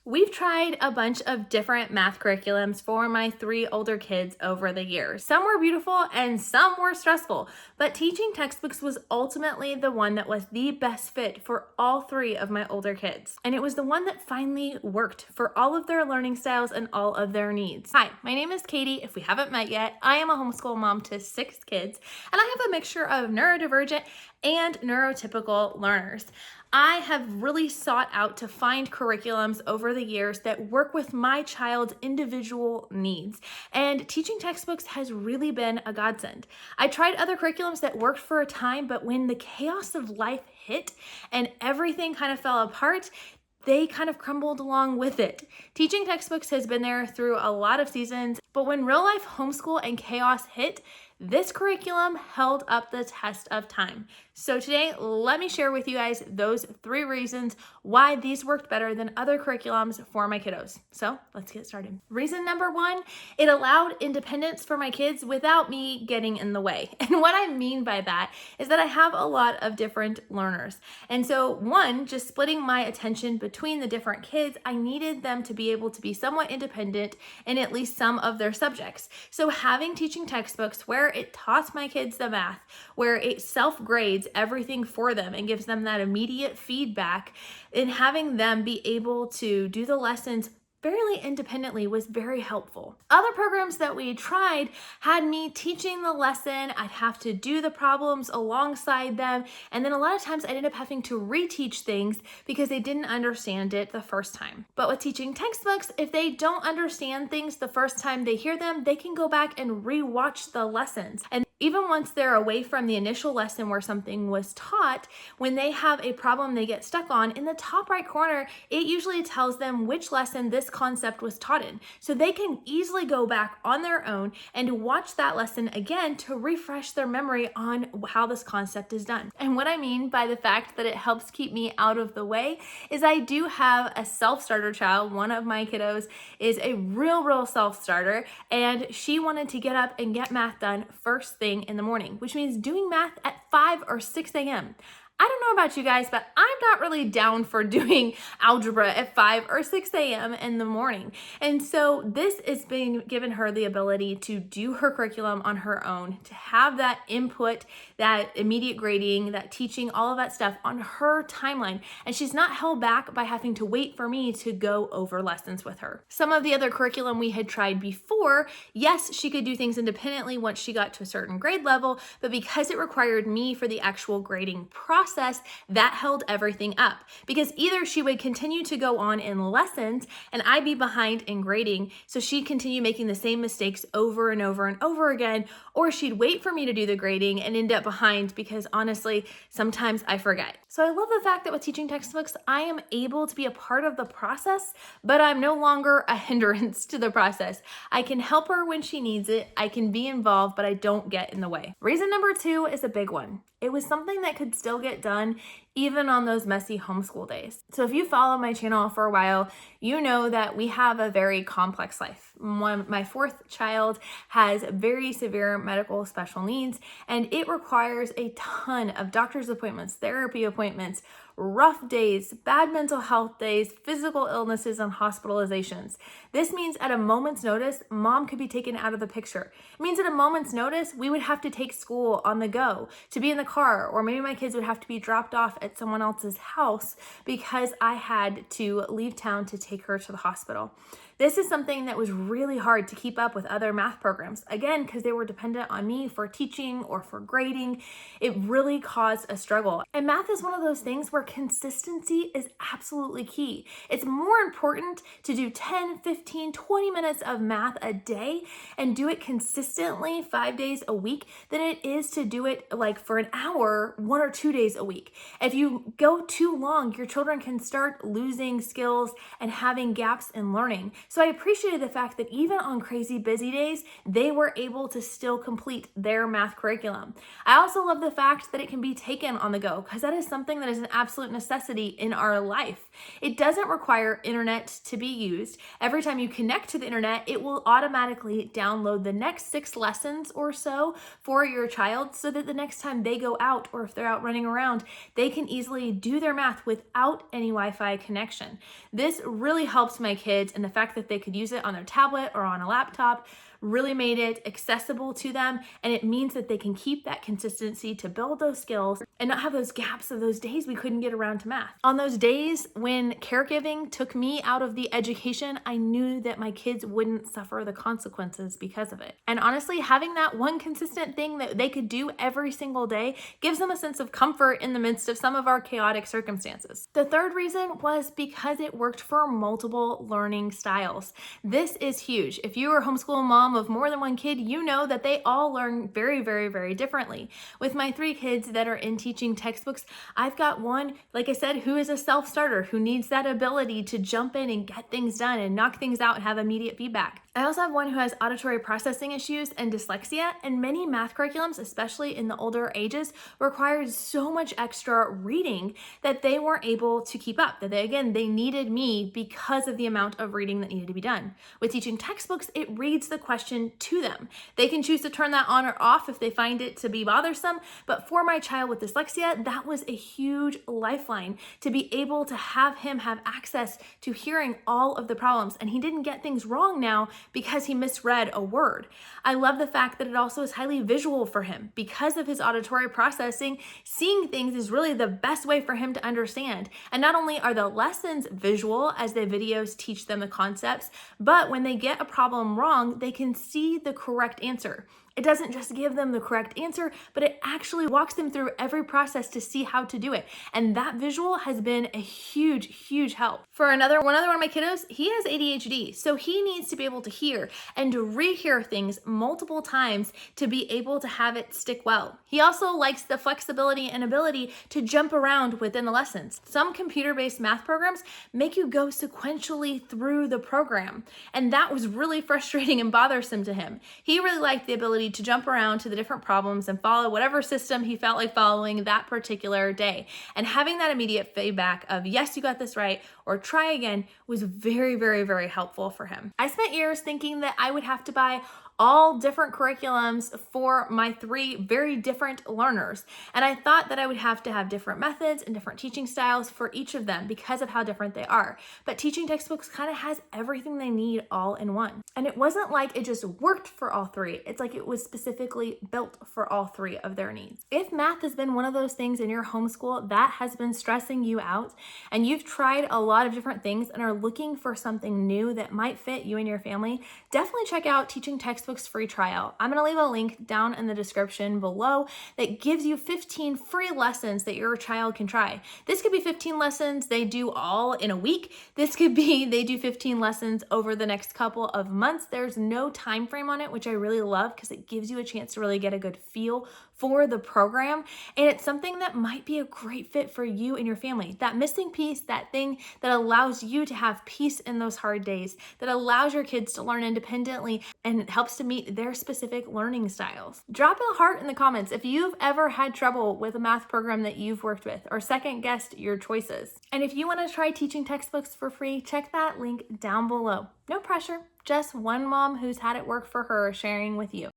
We've tried a bunch of different math curriculums for my three older kids over the years. Some were beautiful and some were stressful, but teaching textbooks was ultimately the one that was the best fit for all three of my older kids. And it was the one that finally worked for all of their learning styles and all of their needs. Hi, my name is Katie. If we haven't met yet, I am a homeschool mom to 6 kids, and I have a mixture of neurodivergent and neurotypical learners. I have really sought out to find curriculums over the years that work with my child's individual needs, and teaching textbooks has really been a godsend. I tried other curriculums that worked for a time, but when the chaos of life hit and everything kind of fell apart, they kind of crumbled along with it. Teaching textbooks has been there through a lot of seasons, but when real life homeschool and chaos hit, this curriculum held up the test of time. So today, let me share with you guys those 3 reasons why these worked better than other curriculums for my kiddos. So let's get started. Reason number 1, it allowed independence for my kids without me getting in the way. And what I mean by that is that I have a lot of different learners. And so one, just splitting my attention between the different kids, I needed them to be able to be somewhat independent in at least some of their subjects. So having teaching textbooks where it taught my kids the math, where it self-grades everything for them and gives them that immediate feedback, and having them be able to do the lessons fairly independently was very helpful. Other programs that we tried had me teaching the lesson. I'd have to do the problems alongside them. And then a lot of times I'd end up having to reteach things because they didn't understand it the first time. But with teaching textbooks, if they don't understand things the first time they hear them, they can go back and rewatch the lessons. And even once they're away from the initial lesson where something was taught, when they have a problem they get stuck on, in the top right corner, it usually tells them which lesson this concept was taught in. So they can easily go back on their own and watch that lesson again to refresh their memory on how this concept is done. And what I mean by the fact that it helps keep me out of the way is I do have a self-starter child. One of my kiddos is a real self-starter, and she wanted to get up and get math done first thing in the morning, which means doing math at 5 or 6 a.m. I don't know about you guys, but I'm not really down for doing algebra at 5 or 6 a.m. in the morning. And so this is being given her the ability to do her curriculum on her own, to have that input, that immediate grading, that teaching, all of that stuff on her timeline. And she's not held back by having to wait for me to go over lessons with her. Some of the other curriculum we had tried before, yes, she could do things independently once she got to a certain grade level, but because it required me for the actual grading process, that held everything up, because either she would continue to go on in lessons and I'd be behind in grading, so she'd continue making the same mistakes over and over and over again, or she'd wait for me to do the grading and end up behind because honestly, sometimes I forget. So I love the fact that with teaching textbooks, I am able to be a part of the process, but I'm no longer a hindrance to the process. I can help her when she needs it. I can be involved, but I don't get in the way. Reason number 2 is a big one. It was something that could still get done even on those messy homeschool days. So if you follow my channel for a while, you know that we have a very complex life. My 4th child has very severe medical special needs, and it requires a ton of doctor's appointments, therapy appointments, rough days, bad mental health days, physical illnesses, and hospitalizations. This means at a moment's notice, mom could be taken out of the picture. It means at a moment's notice, we would have to take school on the go, to be in the car, or maybe my kids would have to be dropped off at someone else's house because I had to leave town to take her to the hospital. This is something that was really hard to keep up with other math programs. Again, because they were dependent on me for teaching or for grading. It really caused a struggle. And math is one of those things where consistency is absolutely key. It's more important to do 10, 15, 20 minutes of math a day and do it consistently 5 days a week than it is to do it like for an hour 1 or 2 days a week. If you go too long, your children can start losing skills and having gaps in learning. So I appreciated the fact that even on crazy busy days, they were able to still complete their math curriculum. I also love the fact that it can be taken on the go, because that is something that is an absolute absolute necessity in our life. It doesn't require internet to be used. Every time you connect to the internet, it will automatically download the next 6 lessons or so for your child so that the next time they go out, or if they're out running around, they can easily do their math without any Wi-Fi connection. This really helps my kids, and the fact that they could use it on their tablet or on a laptop really made it accessible to them, and it means that they can keep that consistency to build those skills and not have those gaps of those days we couldn't get around to math. On those days when caregiving took me out of the education, I knew that my kids wouldn't suffer the consequences because of it. And honestly, having that one consistent thing that they could do every single day gives them a sense of comfort in the midst of some of our chaotic circumstances. The third reason was because it worked for multiple learning styles. This is huge. If you are a homeschool mom of more than one kid, you know that they all learn very, very, very differently. With my 3 kids that are in teaching textbooks, I've got one, like I said, who is a self-starter, who needs that ability to jump in and get things done and knock things out and have immediate feedback. I also have one who has auditory processing issues and dyslexia, and many math curriculums, especially in the older ages, required so much extra reading that they weren't able to keep up, that they needed me because of the amount of reading that needed to be done. With teaching textbooks, it reads the question to them. They can choose to turn that on or off if they find it to be bothersome, but for my child with dyslexia, that was a huge lifeline to be able to have him have access to hearing all of the problems, and he didn't get things wrong now because he misread a word. I love the fact that it also is highly visual for him. Because of his auditory processing, seeing things is really the best way for him to understand. And not only are the lessons visual as the videos teach them the concepts, but when they get a problem wrong, they can see the correct answer. It doesn't just give them the correct answer, but it actually walks them through every process to see how to do it. And that visual has been a huge, huge help. For one other one of my kiddos, he has ADHD, so he needs to be able to hear and to rehear things multiple times to be able to have it stick well. He also likes the flexibility and ability to jump around within the lessons. Some computer-based math programs make you go sequentially through the program, and that was really frustrating and bothersome to him. He really liked the ability to jump around to the different problems and follow whatever system he felt like following that particular day. And having that immediate feedback of, yes, you got this right, or try again, was very, very, very helpful for him. I spent years thinking that I would have to buy all different curriculums for my 3 very different learners. And I thought that I would have to have different methods and different teaching styles for each of them because of how different they are. But teaching textbooks kind of has everything they need all in one. And it wasn't like it just worked for all 3. It's like it was specifically built for all 3 of their needs. If math has been one of those things in your homeschool that has been stressing you out, and you've tried a lot of different things and are looking for something new that might fit you and your family, definitely check out Teaching Textbooks free trial. I'm going to leave a link down in the description below that gives you 15 free lessons that your child can try. This could be 15 lessons they do all in a week. This could be they do 15 lessons over the next couple of months. There's no time frame on it, which I really love because it gives you a chance to really get a good feel for the program. And it's something that might be a great fit for you and your family. That missing piece, that thing that allows you to have peace in those hard days, that allows your kids to learn independently and helps to meet their specific learning styles. Drop a heart in the comments if you've ever had trouble with a math program that you've worked with, or second guessed your choices. And if you want to try teaching textbooks for free, check that link down below. No pressure, just one mom who's had it work for her sharing with you.